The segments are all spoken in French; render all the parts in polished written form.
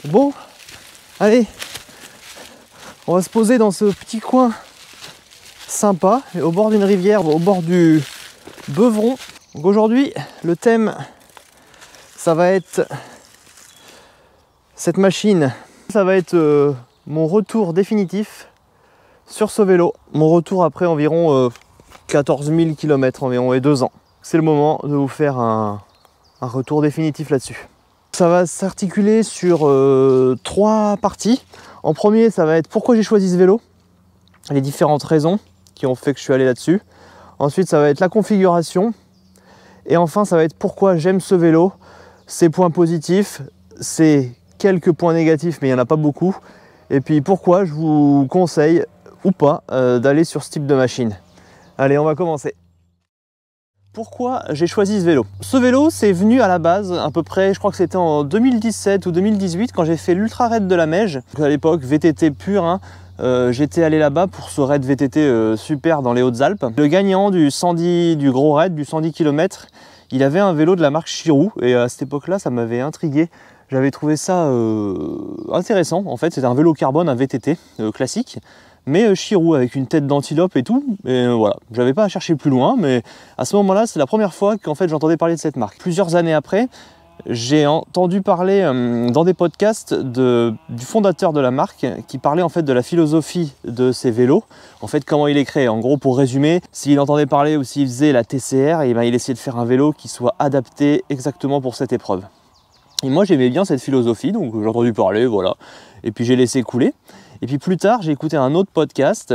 Bon, allez, on va se poser dans ce petit coin sympa, au bord d'une rivière, au bord du Beuvron. Donc aujourd'hui, le thème, ça va être cette machine. Ça va être mon retour définitif sur ce vélo. Mon retour après environ 14 000 km environ et 2 ans. C'est le moment de vous faire un retour définitif là-dessus. Ça va s'articuler sur 3 parties. En premier, ça va être pourquoi j'ai choisi ce vélo, les différentes raisons qui ont fait que je suis allé là-dessus. Ensuite, ça va être la configuration. Et enfin, ça va être pourquoi j'aime ce vélo, ses points positifs, ses quelques points négatifs, mais il n'y en a pas beaucoup. Et puis pourquoi je vous conseille ou pas d'aller sur ce type de machine. Allez, on va commencer. Pourquoi j'ai choisi ce vélo? Ce vélo, c'est venu à la base, à peu près, je crois que c'était en 2017 ou 2018, quand j'ai fait l'Ultra Raid de la Meije. À l'époque, VTT pur, hein. J'étais allé là-bas pour ce raid VTT super dans les Hautes-Alpes. Le gagnant du gros raid, du 110 km, il avait un vélo de la marque Chirou, et à cette époque-là, ça m'avait intrigué. J'avais trouvé ça intéressant. En fait, c'était un vélo carbone, un VTT classique, mais Chirou avec une tête d'antilope et tout. Et voilà, j'avais pas à chercher plus loin, mais à ce moment-là, c'est la première fois qu'en fait j'entendais parler de cette marque. Plusieurs années après, j'ai entendu parler dans des podcasts du fondateur de la marque qui parlait en fait de la philosophie de ces vélos, en fait comment il est créé. En gros, pour résumer, s'il entendait parler ou s'il faisait la TCR, et ben, il essayait de faire un vélo qui soit adapté exactement pour cette épreuve. Et moi j'aimais bien cette philosophie, donc j'ai entendu parler, voilà, et puis j'ai laissé couler. Et puis plus tard, j'ai écouté un autre podcast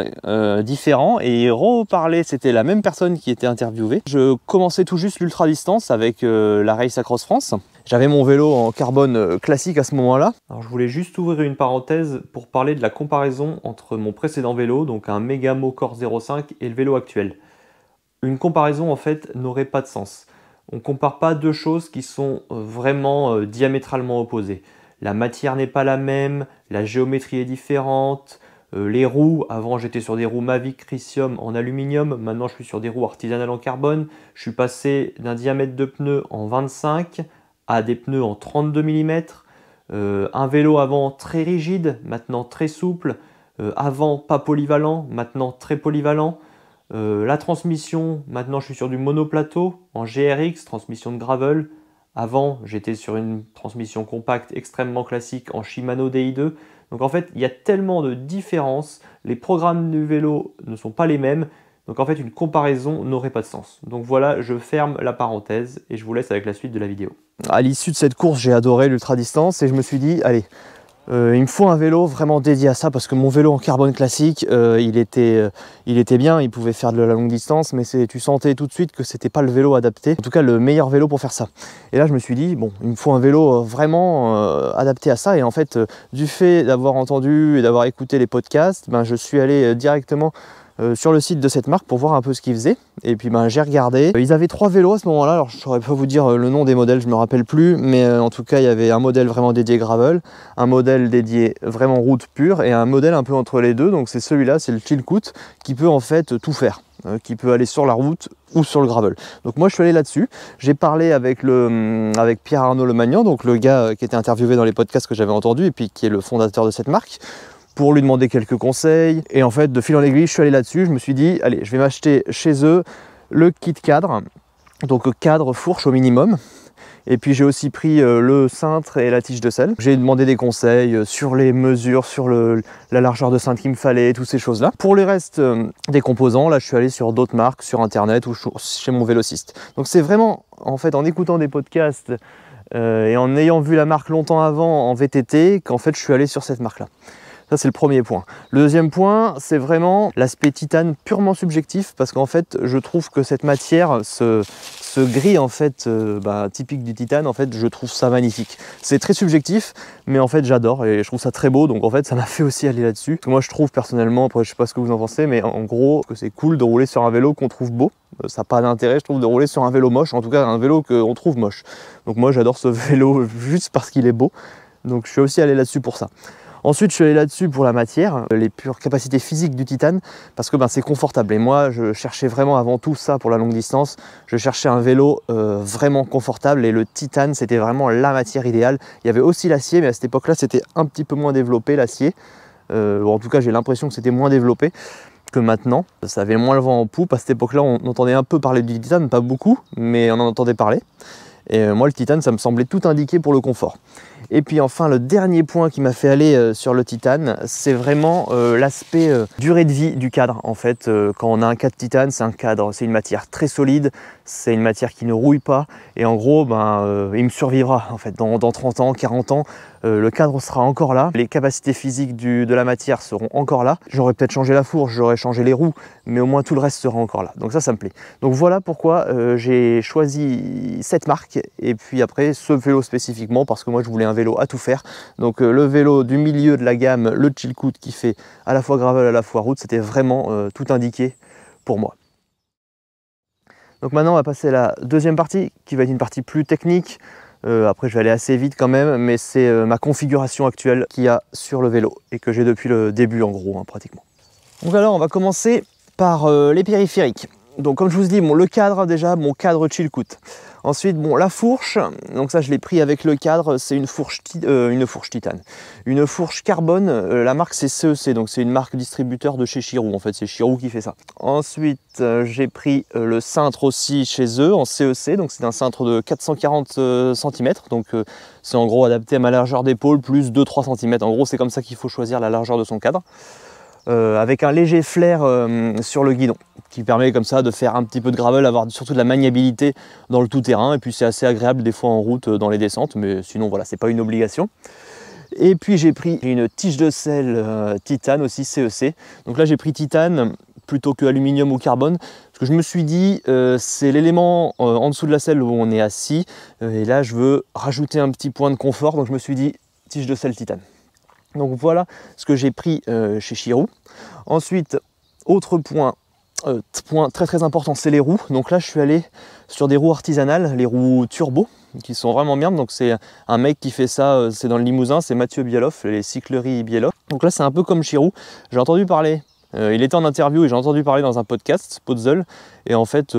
différent et il reparlait, c'était la même personne qui était interviewée. Je commençais tout juste l'ultra distance avec la Race Across France. J'avais mon vélo en carbone classique à ce moment-là. Alors je voulais juste ouvrir une parenthèse pour parler de la comparaison entre mon précédent vélo, donc un Megamo Core 05 et le vélo actuel. Une comparaison en fait n'aurait pas de sens. On ne compare pas deux choses qui sont vraiment diamétralement opposées. La matière n'est pas la même, la géométrie est différente, les roues, avant j'étais sur des roues Mavic Crisium en aluminium, maintenant je suis sur des roues artisanales en carbone. Je suis passé d'un diamètre de pneu en 25 à des pneus en 32 mm. Un vélo avant très rigide, maintenant très souple, avant pas polyvalent, maintenant très polyvalent. La transmission, maintenant je suis sur du monoplateau en GRX, transmission de gravel. Avant, j'étais sur une transmission compacte extrêmement classique en Shimano Di2. Donc en fait, il y a tellement de différences. Les programmes du vélo ne sont pas les mêmes. Donc en fait, une comparaison n'aurait pas de sens. Donc voilà, je ferme la parenthèse et je vous laisse avec la suite de la vidéo. À l'issue de cette course, j'ai adoré l'ultra distance et je me suis dit, allez, il me faut un vélo vraiment dédié à ça parce que mon vélo en carbone classique, il était bien, il pouvait faire de la longue distance, mais tu sentais tout de suite que c'était pas le vélo adapté, en tout cas le meilleur vélo pour faire ça. Et là je me suis dit, bon, il me faut un vélo vraiment adapté à ça, et en fait, du fait d'avoir entendu et d'avoir écouté les podcasts, ben, je suis allé directement sur le site de cette marque pour voir un peu ce qu'ils faisaient. Et puis ben, j'ai regardé. Ils avaient 3 vélos à ce moment-là. Alors je ne saurais pas vous dire le nom des modèles, je ne me rappelle plus. Mais en tout cas, il y avait un modèle vraiment dédié gravel, un modèle dédié vraiment route pure et un modèle un peu entre les deux. Donc c'est celui-là, c'est le Chilkoot, qui peut en fait tout faire. Qui peut aller sur la route ou sur le gravel. Donc moi je suis allé là-dessus. J'ai parlé avec Pierre-Arnaud Lemagnan, donc le gars qui était interviewé dans les podcasts que j'avais entendus et puis qui est le fondateur de cette marque, pour lui demander quelques conseils. Et en fait, de fil en aiguille, je suis allé là-dessus. Je me suis dit, allez, je vais m'acheter chez eux le kit cadre. Donc cadre, fourche au minimum. Et puis j'ai aussi pris le cintre et la tige de selle. J'ai demandé des conseils sur les mesures, sur la largeur de cintre qu'il me fallait, toutes ces choses-là. Pour les restes des composants, là je suis allé sur d'autres marques, sur internet ou chez mon vélociste. Donc c'est vraiment, en fait, en écoutant des podcasts et en ayant vu la marque longtemps avant en VTT, qu'en fait je suis allé sur cette marque-là. Ça, c'est le premier point. Le deuxième point, c'est vraiment l'aspect titane purement subjectif, parce qu'en fait, je trouve que cette matière, ce gris en fait, typique du titane, en fait, je trouve ça magnifique. C'est très subjectif, mais en fait, j'adore et je trouve ça très beau. Donc en fait, ça m'a fait aussi aller là-dessus. Moi, je trouve personnellement, après, je sais pas ce que vous en pensez, mais en gros, que c'est cool de rouler sur un vélo qu'on trouve beau. Ça n'a pas d'intérêt, je trouve, de rouler sur un vélo moche, en tout cas un vélo qu'on trouve moche. Donc moi, j'adore ce vélo juste parce qu'il est beau. Donc je suis aussi allé là-dessus pour ça. Ensuite, je suis allé là-dessus pour la matière, les pures capacités physiques du titane, parce que c'est confortable. Et moi, je cherchais vraiment avant tout ça pour la longue distance. Je cherchais un vélo vraiment confortable et le titane, c'était vraiment la matière idéale. Il y avait aussi l'acier, mais à cette époque-là, c'était un petit peu moins développé, l'acier. En tout cas, j'ai l'impression que c'était moins développé que maintenant. Ça avait moins le vent en poupe. À cette époque-là, on entendait un peu parler du titane, pas beaucoup, mais on en entendait parler. Et moi, le titane, ça me semblait tout indiqué pour le confort. Et puis enfin, le dernier point qui m'a fait aller sur le titane, c'est vraiment l'aspect durée de vie du cadre. En fait, quand on a un cadre titane, c'est un cadre, c'est une matière très solide, c'est une matière qui ne rouille pas. Et en gros, il me survivra. En fait, dans 30 ans, 40 ans, le cadre sera encore là. Les capacités physiques de la matière seront encore là. J'aurais peut-être changé la fourche, j'aurais changé les roues, mais au moins tout le reste sera encore là. Donc ça me plaît. Donc voilà pourquoi j'ai choisi cette marque et puis après ce vélo spécifiquement parce que moi je voulais un vélo à tout faire. Donc le vélo du milieu de la gamme, le Chilkoot qui fait à la fois gravel à la fois route, c'était vraiment tout indiqué pour moi. Donc maintenant on va passer à la deuxième partie qui va être une partie plus technique. Après je vais aller assez vite quand même, mais c'est ma configuration actuelle qu'il y a sur le vélo et que j'ai depuis le début en gros pratiquement. Donc alors on va commencer par les périphériques. Donc comme je vous dis, le cadre déjà, mon cadre Chilkoot. Ensuite, la fourche, donc ça je l'ai pris avec le cadre, c'est une fourche titane. Une fourche carbone, la marque c'est CEC, donc c'est une marque distributeur de chez Chirou, en fait c'est Chirou qui fait ça. Ensuite, j'ai pris le cintre aussi chez eux en CEC, donc c'est un cintre de 440 cm, donc c'est en gros adapté à ma largeur d'épaule plus 2-3 cm. En gros c'est comme ça qu'il faut choisir la largeur de son cadre. Avec un léger flair sur le guidon qui permet comme ça de faire un petit peu de gravel, avoir surtout de la maniabilité dans le tout-terrain et puis c'est assez agréable des fois en route dans les descentes, mais sinon voilà, c'est pas une obligation. Et puis j'ai pris une tige de selle titane aussi CEC, donc là j'ai pris titane plutôt que aluminium ou carbone parce que je me suis dit c'est l'élément en dessous de la selle où on est assis et là je veux rajouter un petit point de confort, donc je me suis dit tige de selle titane. Donc voilà ce que j'ai pris chez Chirou. Ensuite, autre point très important, c'est les roues. Donc là, je suis allé sur des roues artisanales, les roues turbo, qui sont vraiment bien. Donc c'est un mec qui fait ça, c'est dans le Limousin, c'est Mathieu Bieloff, les cycleries Bieloff. Donc là, c'est un peu comme Chirou. J'ai entendu parler, il était en interview et j'ai entendu parler dans un podcast, Potzel. Et en fait,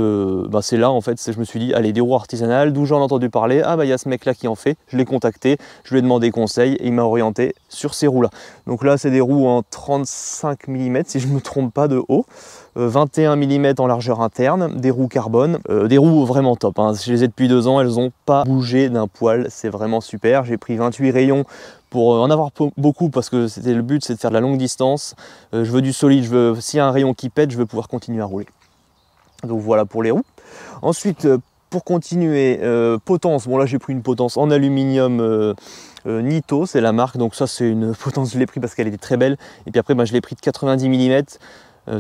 c'est là, en fait, je me suis dit, allez, des roues artisanales, d'où j'en ai entendu parler, ah il y a ce mec-là qui en fait, je l'ai contacté, je lui ai demandé conseil et il m'a orienté sur ces roues-là. Donc là, c'est des roues en 35 mm, si je ne me trompe pas, de haut, 21 mm en largeur interne, des roues carbone, des roues vraiment top. Je les ai depuis 2 ans, elles n'ont pas bougé d'un poil, c'est vraiment super. J'ai pris 28 rayons pour en avoir beaucoup parce que c'était le but, c'est de faire de la longue distance. Je veux du solide, s'il y a un rayon qui pète, je veux pouvoir continuer à rouler. Donc voilà pour les roues. Ensuite, pour continuer, potence. Bon là j'ai pris une potence en aluminium Nito, c'est la marque. Donc ça c'est une potence, je l'ai pris parce qu'elle était très belle. Et puis après je l'ai pris de 90 mm.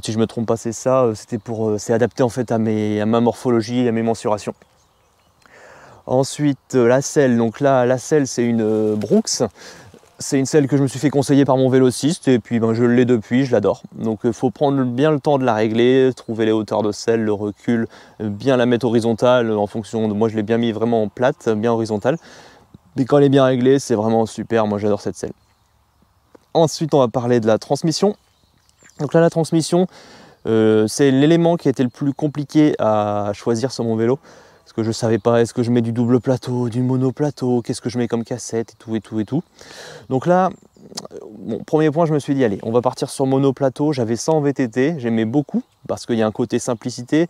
Si je me trompe pas c'est ça. C'est adapté en fait à ma morphologie et à mes mensurations. Ensuite la selle. Donc là la selle c'est une Brooks. C'est une selle que je me suis fait conseiller par mon vélociste et puis je l'ai depuis, je l'adore. Donc il faut prendre bien le temps de la régler, trouver les hauteurs de selle, le recul, bien la mettre horizontale en fonction de... Moi je l'ai bien mis vraiment en plate, bien horizontale. Mais quand elle est bien réglée, c'est vraiment super, moi j'adore cette selle. Ensuite on va parler de la transmission. Donc là la transmission, c'est l'élément qui a été le plus compliqué à choisir sur mon vélo. Parce que je ne savais pas, est-ce que je mets du double plateau, du monoplateau, qu'est-ce que je mets comme cassette et tout. Donc là, premier point, je me suis dit, allez, on va partir sur monoplateau. J'avais ça en VTT, j'aimais beaucoup parce qu'il y a un côté simplicité,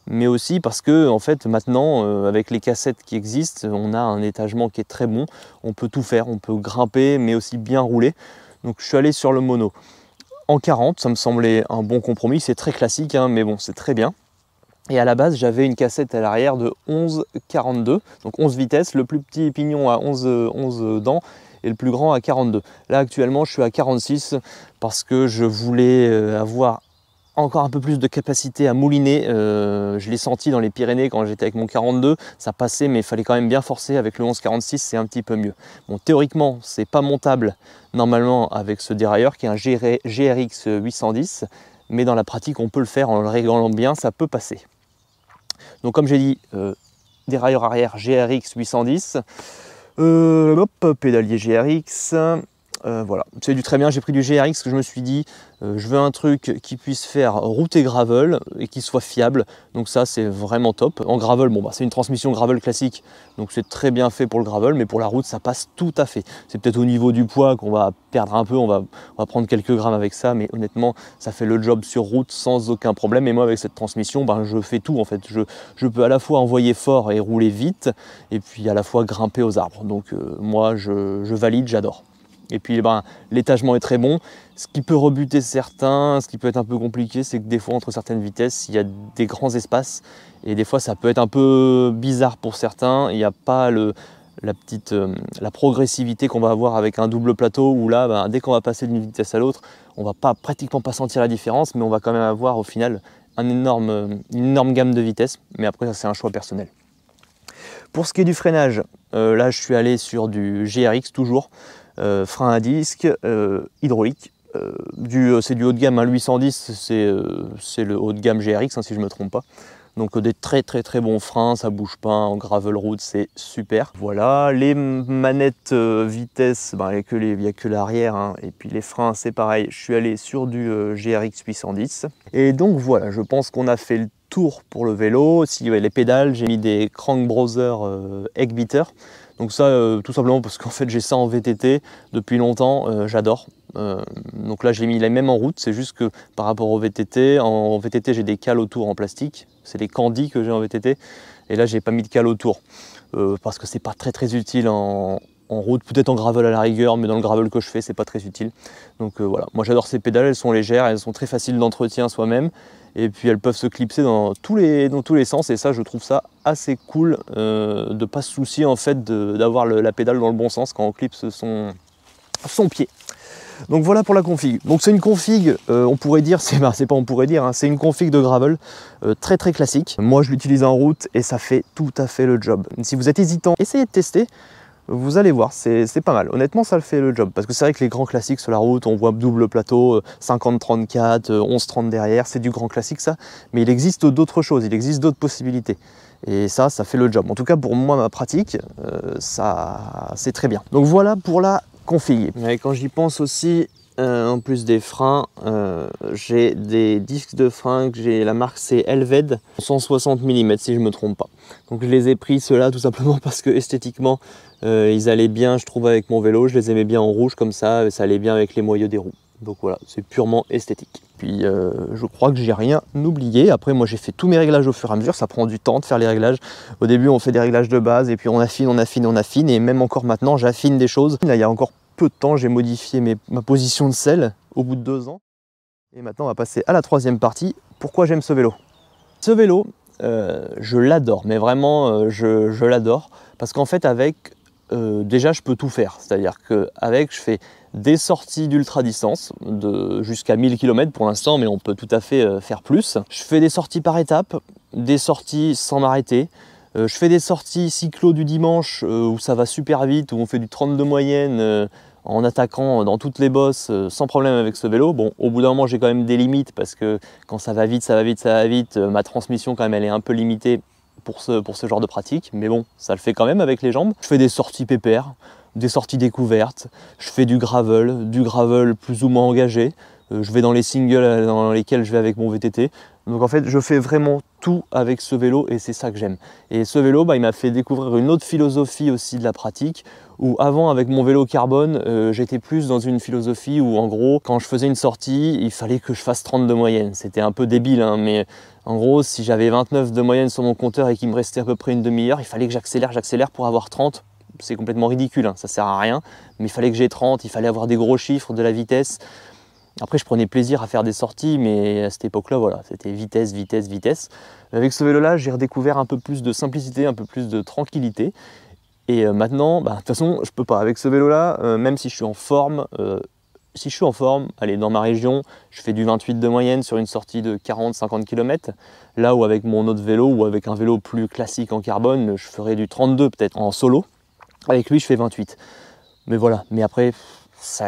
mais aussi parce que en fait maintenant, avec les cassettes qui existent, on a un étagement qui est très bon. On peut tout faire, on peut grimper, mais aussi bien rouler. Donc je suis allé sur le mono. En 40, ça me semblait un bon compromis. C'est très classique, mais bon, c'est très bien. Et à la base, j'avais une cassette à l'arrière de 11,42, donc 11 vitesses, le plus petit pignon à 11 dents et le plus grand à 42. Là, actuellement, je suis à 46 parce que je voulais avoir encore un peu plus de capacité à mouliner. Je l'ai senti dans les Pyrénées quand j'étais avec mon 42, ça passait, mais il fallait quand même bien forcer. Avec le 11,46, c'est un petit peu mieux. Bon, théoriquement, c'est pas montable normalement avec ce dérailleur qui est un GRX 810, mais dans la pratique, on peut le faire en le réglant bien, ça peut passer. Donc comme j'ai dit, dérailleur arrière GRX 810, pédalier GRX, Voilà, c'est du très bien. J'ai pris du GRX parce que je me suis dit je veux un truc qui puisse faire route et gravel et qui soit fiable. Donc ça c'est vraiment top. En gravel, bon bah c'est une transmission gravel classique, donc c'est très bien fait pour le gravel, mais pour la route ça passe tout à fait. C'est peut-être au niveau du poids qu'on va perdre un peu, on va prendre quelques grammes avec ça, mais honnêtement ça fait le job sur route sans aucun problème. Et moi avec cette transmission, ben, je fais tout en fait. Je peux à la fois envoyer fort et rouler vite, et puis à la fois grimper aux arbres. Donc moi je valide, j'adore. Et puis ben, l'étagement est très bon. Ce qui peut rebuter certains, ce qui peut être un peu compliqué, c'est que des fois entre certaines vitesses, il y a des grands espaces. Et des fois ça peut être un peu bizarre pour certains. Il n'y a pas la progressivité qu'on va avoir avec un double plateau où là, ben, dès qu'on va passer d'une vitesse à l'autre, on va pratiquement pas sentir la différence, mais on va quand même avoir au final une énorme gamme de vitesses. Mais après ça c'est un choix personnel. Pour ce qui est du freinage, là je suis allé sur du GRX toujours. Frein à disque, hydraulique, c'est du haut de gamme, hein, 810 c'est le haut de gamme GRX hein, si je ne me trompe pas. Donc des très bons freins, ça bouge pas, en gravel road c'est super. Voilà, les manettes vitesse, ben, il n'y a que l'arrière, hein, et puis les freins c'est pareil, je suis allé sur du GRX 810. Et donc voilà, je pense qu'on a fait le tour pour le vélo. Si les pédales, j'ai mis des Crank Brother Egg Beater. Donc ça, tout simplement parce qu'en fait j'ai ça en VTT depuis longtemps, j'adore. Donc là je l'ai mis les mêmes en route, c'est juste que par rapport au VTT, en VTT j'ai des cales autour en plastique, c'est les Candy que j'ai en VTT, et là j'ai pas mis de cales autour, parce que c'est pas très utile en route, peut-être en gravel à la rigueur, mais dans le gravel que je fais c'est pas très utile. Donc voilà, moi j'adore ces pédales, elles sont légères, elles sont très faciles d'entretien soi-même, et puis elles peuvent se clipser dans tous les sens, et ça je trouve ça assez cool de ne pas se soucier en fait d'avoir la pédale dans le bon sens quand on clipse son pied. Donc voilà pour la config. Donc c'est une config, on pourrait dire, c'est pas on pourrait dire, hein, c'est une config de gravel très classique. Moi je l'utilise en route et ça fait tout à fait le job. Si vous êtes hésitant, essayez de tester. Vous allez voir, c'est pas mal. Honnêtement, ça le fait le job. Parce que c'est vrai que les grands classiques sur la route, on voit double plateau, 50-34, 11-30 derrière, c'est du grand classique ça. Mais il existe d'autres choses, il existe d'autres possibilités. Et ça fait le job. En tout cas, pour moi, ma pratique, ça c'est très bien. Donc voilà pour la config. Et quand j'y pense aussi, en plus des freins, j'ai des disques de frein que j'ai, la marque c'est Elved, 160 mm si je ne me trompe pas. Donc je les ai pris ceux-là tout simplement parce que esthétiquement ils allaient bien, je trouve, avec mon vélo. Je les aimais bien en rouge comme ça, et ça allait bien avec les moyeux des roues. Donc voilà, c'est purement esthétique. Puis je crois que j'ai rien oublié. Après moi j'ai fait tous mes réglages au fur et à mesure, ça prend du temps de faire les réglages. Au début on fait des réglages de base et puis on affine, et même encore maintenant j'affine des choses. Là il y a encore peu de temps j'ai modifié ma position de selle au bout de 2 ans. Et maintenant on va passer à la troisième partie. Pourquoi j'aime ce vélo? Ce vélo, je l'adore, mais vraiment je l'adore parce qu'en fait avec déjà je peux tout faire, c'est-à-dire qu'avec je fais des sorties d'ultra distance jusqu'à 1000 km pour l'instant, mais on peut tout à fait faire plus. Je fais des sorties par étapes, des sorties sans m'arrêter. Je fais des sorties cyclo du dimanche où ça va super vite, où on fait du 32 moyenne en attaquant dans toutes les bosses sans problème avec ce vélo. Bon, au bout d'un moment j'ai quand même des limites parce que quand ça va vite, ma transmission quand même elle est un peu limitée pour ce genre de pratique, mais bon, ça le fait quand même avec les jambes. Je fais des sorties pépères, des sorties découvertes, je fais du gravel plus ou moins engagé, je vais dans les singles dans lesquels je vais avec mon VTT. Donc en fait, je fais vraiment tout avec ce vélo et c'est ça que j'aime. Et ce vélo, il m'a fait découvrir une autre philosophie aussi de la pratique, où avant, avec mon vélo carbone, j'étais plus dans une philosophie où en gros, quand je faisais une sortie, il fallait que je fasse 30 de moyenne. C'était un peu débile, hein, mais en gros, si j'avais 29 de moyenne sur mon compteur et qu'il me restait à peu près une demi-heure, il fallait que j'accélère pour avoir 30. C'est complètement ridicule, hein, ça sert à rien, mais il fallait que j'ai 30, il fallait avoir des gros chiffres, de la vitesse. Après, je prenais plaisir à faire des sorties, mais à cette époque-là, voilà, c'était vitesse. Avec ce vélo-là, j'ai redécouvert un peu plus de simplicité, un peu plus de tranquillité. Et maintenant, de toute façon, je peux pas. Avec ce vélo-là, même si je suis en forme, allez, dans ma région, je fais du 28 de moyenne sur une sortie de 40-50 km. Là où avec mon autre vélo, ou avec un vélo plus classique en carbone, je ferais du 32 peut-être en solo. Avec lui, je fais 28. Mais voilà, mais après...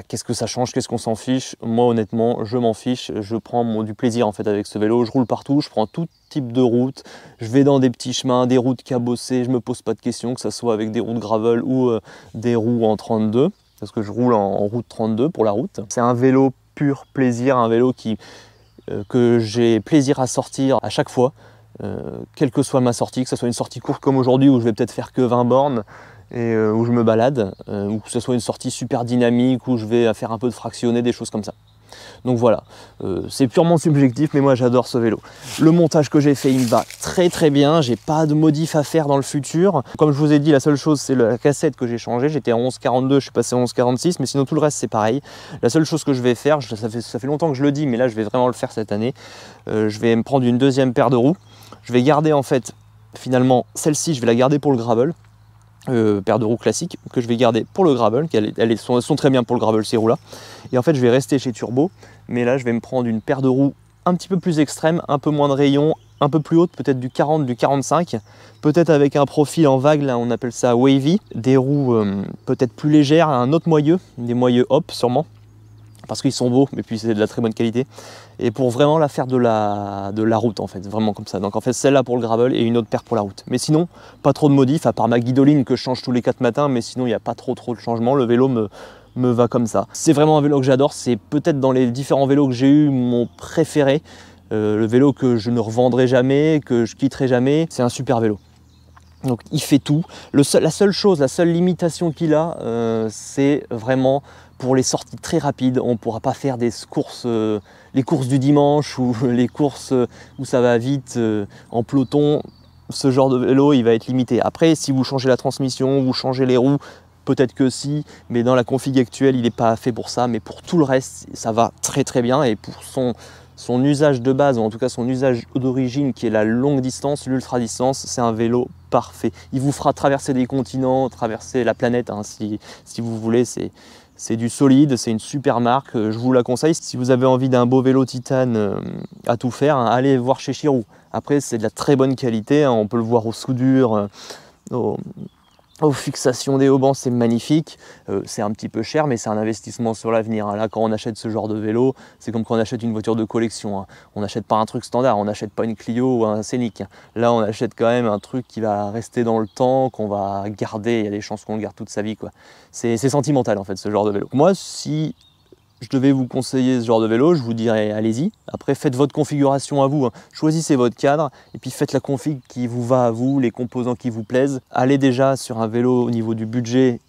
qu'est-ce que ça change, qu'est-ce qu'on s'en fiche? Moi honnêtement je m'en fiche, je prends du plaisir en fait avec ce vélo, je roule partout, je prends tout type de route, je vais dans des petits chemins, des routes cabossées, je me pose pas de questions, que ce soit avec des roues de gravel ou des roues en 32. parce que je roule en route 32 pour la route. C'est un vélo pur plaisir, un vélo que j'ai plaisir à sortir à chaque fois, quelle que soit ma sortie, que ce soit une sortie courte comme aujourd'hui où je vais peut-être faire que 20 bornes et où je me balade, ou que ce soit une sortie super dynamique où je vais faire un peu de fractionné, des choses comme ça. Donc voilà, c'est purement subjectif, mais moi j'adore ce vélo. Le montage que j'ai fait, il me va très très bien, j'ai pas de modif à faire dans le futur. Comme je vous ai dit, la seule chose c'est la cassette que j'ai changée, j'étais à 11,42, je suis passé à 11,46, mais sinon tout le reste c'est pareil. La seule chose que je vais faire, ça fait longtemps que je le dis, mais là je vais vraiment le faire cette année, je vais me prendre une deuxième paire de roues. Je vais garder en fait, finalement, celle-ci je vais la garder pour le gravel. Paire de roues classique que je vais garder pour le gravel, elles sont très bien pour le gravel ces roues là, et en fait je vais rester chez Turbo, mais là je vais me prendre une paire de roues un petit peu plus extrême, un peu moins de rayon, un peu plus haute, peut-être du 40, du 45, peut-être avec un profil en vague, là on appelle ça wavy, des roues peut-être plus légères, un autre moyeu, des moyeux hop sûrement, parce qu'ils sont beaux, et puis c'est de la très bonne qualité, et pour vraiment la faire de la route en fait, vraiment comme ça. Donc en fait celle-là pour le gravel et une autre paire pour la route. Mais sinon, pas trop de modifs, à part ma guidoline que je change tous les 4 matins, mais sinon il n'y a pas trop de changements, le vélo me va comme ça. C'est vraiment un vélo que j'adore, c'est peut-être dans les différents vélos que j'ai eu mon préféré, le vélo que je ne revendrai jamais, que je quitterai jamais, c'est un super vélo. Donc il fait tout. La seule limitation qu'il a, c'est vraiment pour les sorties très rapides. On ne pourra pas faire des courses, les courses du dimanche ou les courses où ça va vite en peloton. Ce genre de vélo, il va être limité. Après, si vous changez la transmission, vous changez les roues, peut-être que si, mais dans la config actuelle, il n'est pas fait pour ça. Mais pour tout le reste, ça va très très bien. Et pour son usage de base, ou en tout cas son usage d'origine qui est la longue distance, l'ultra distance, c'est un vélo parfait. Il vous fera traverser des continents, traverser la planète, hein, si vous voulez. C'est du solide, c'est une super marque, je vous la conseille. Si vous avez envie d'un beau vélo titane à tout faire, hein, allez voir chez Chirou. Après, c'est de la très bonne qualité, hein, on peut le voir aux soudures, aux fixations des haubans, c'est magnifique. C'est un petit peu cher, mais c'est un investissement sur l'avenir. Hein. Là, quand on achète ce genre de vélo, c'est comme quand on achète une voiture de collection. Hein. On n'achète pas un truc standard, on n'achète pas une Clio ou un Scénic. Hein. Là, on achète quand même un truc qui va rester dans le temps, qu'on va garder. Il y a des chances qu'on le garde toute sa vie, quoi. C'est sentimental, en fait, ce genre de vélo. Moi, si je devais vous conseiller ce genre de vélo, je vous dirais allez-y. Après, faites votre configuration à vous. Hein. Choisissez votre cadre et puis faites la config qui vous va à vous, les composants qui vous plaisent. Allez déjà sur un vélo au niveau du budget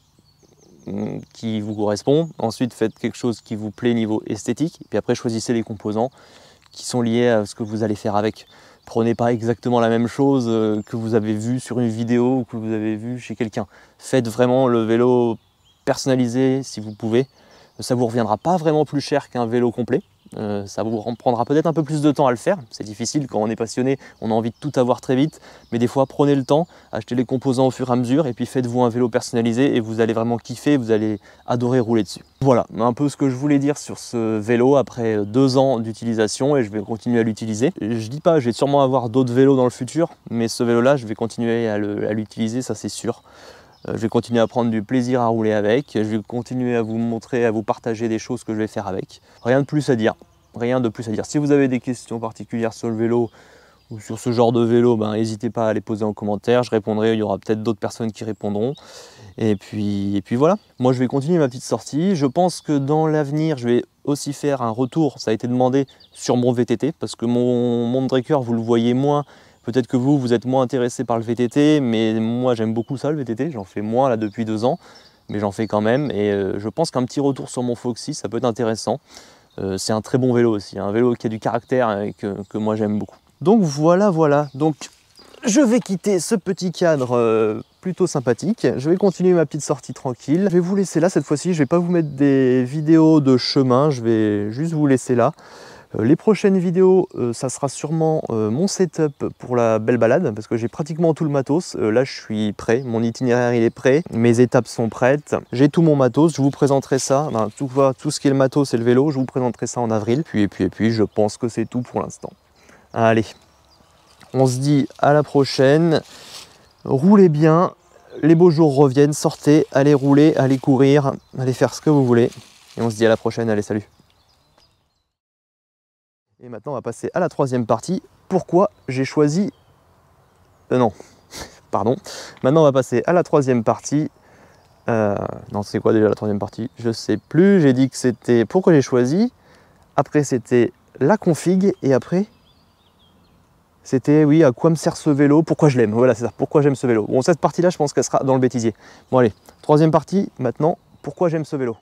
qui vous correspond. Ensuite, faites quelque chose qui vous plaît niveau esthétique. Et puis après, choisissez les composants qui sont liés à ce que vous allez faire avec. Prenez pas exactement la même chose que vous avez vu sur une vidéo ou que vous avez vu chez quelqu'un. Faites vraiment le vélo personnalisé si vous pouvez. Ça vous reviendra pas vraiment plus cher qu'un vélo complet. Ça vous prendra peut-être un peu plus de temps à le faire. C'est difficile quand on est passionné, on a envie de tout avoir très vite. Mais des fois, prenez le temps, achetez les composants au fur et à mesure et puis faites-vous un vélo personnalisé et vous allez vraiment kiffer, vous allez adorer rouler dessus. Voilà, un peu ce que je voulais dire sur ce vélo après 2 ans d'utilisation et je vais continuer à l'utiliser. Je dis pas, je vais sûrement avoir d'autres vélos dans le futur, mais ce vélo-là, je vais continuer à l'utiliser, ça c'est sûr. Je vais continuer à prendre du plaisir à rouler avec, je vais continuer à vous montrer, à vous partager des choses que je vais faire avec. Rien de plus à dire, rien de plus à dire. Si vous avez des questions particulières sur le vélo ou sur ce genre de vélo, n'hésitez pas à les poser en commentaire, je répondrai, il y aura peut-être d'autres personnes qui répondront. Et puis voilà, moi je vais continuer ma petite sortie. Je pense que dans l'avenir, je vais aussi faire un retour, ça a été demandé, sur mon VTT, parce que mon Mondraker, vous le voyez moins. Peut-être que vous êtes moins intéressé par le VTT, mais moi j'aime beaucoup ça le VTT, j'en fais moins là depuis 2 ans, mais j'en fais quand même, et je pense qu'un petit retour sur mon Foxy, ça peut être intéressant. C'est un très bon vélo aussi, un vélo qui a du caractère et que moi j'aime beaucoup. Donc voilà, donc je vais quitter ce petit cadre plutôt sympathique, je vais continuer ma petite sortie tranquille. Je vais vous laisser là cette fois-ci, je ne vais pas vous mettre des vidéos de chemin, je vais juste vous laisser là. Les prochaines vidéos, ça sera sûrement mon setup pour la belle balade, parce que j'ai pratiquement tout le matos. Là, je suis prêt, mon itinéraire il est prêt, mes étapes sont prêtes, j'ai tout mon matos, je vous présenterai ça, tout ce qui est le matos et le vélo, je vous présenterai ça en avril. Et puis, je pense que c'est tout pour l'instant. Allez, on se dit à la prochaine, roulez bien, les beaux jours reviennent, sortez, allez rouler, allez courir, allez faire ce que vous voulez. Et on se dit à la prochaine, allez salut. Et maintenant, on va passer à la 3e partie. Pourquoi j'ai choisi... non, pardon. Maintenant, on va passer à la 3e partie. Non, c'est quoi déjà la troisième partie? Je sais plus. J'ai dit que c'était pourquoi j'ai choisi. Après, c'était la config. Et après, c'était oui, à quoi me sert ce vélo? Pourquoi je l'aime? Voilà, c'est ça. Pourquoi j'aime ce vélo? Bon, cette partie-là, je pense qu'elle sera dans le bêtisier. Bon, allez. Troisième partie, maintenant, pourquoi j'aime ce vélo?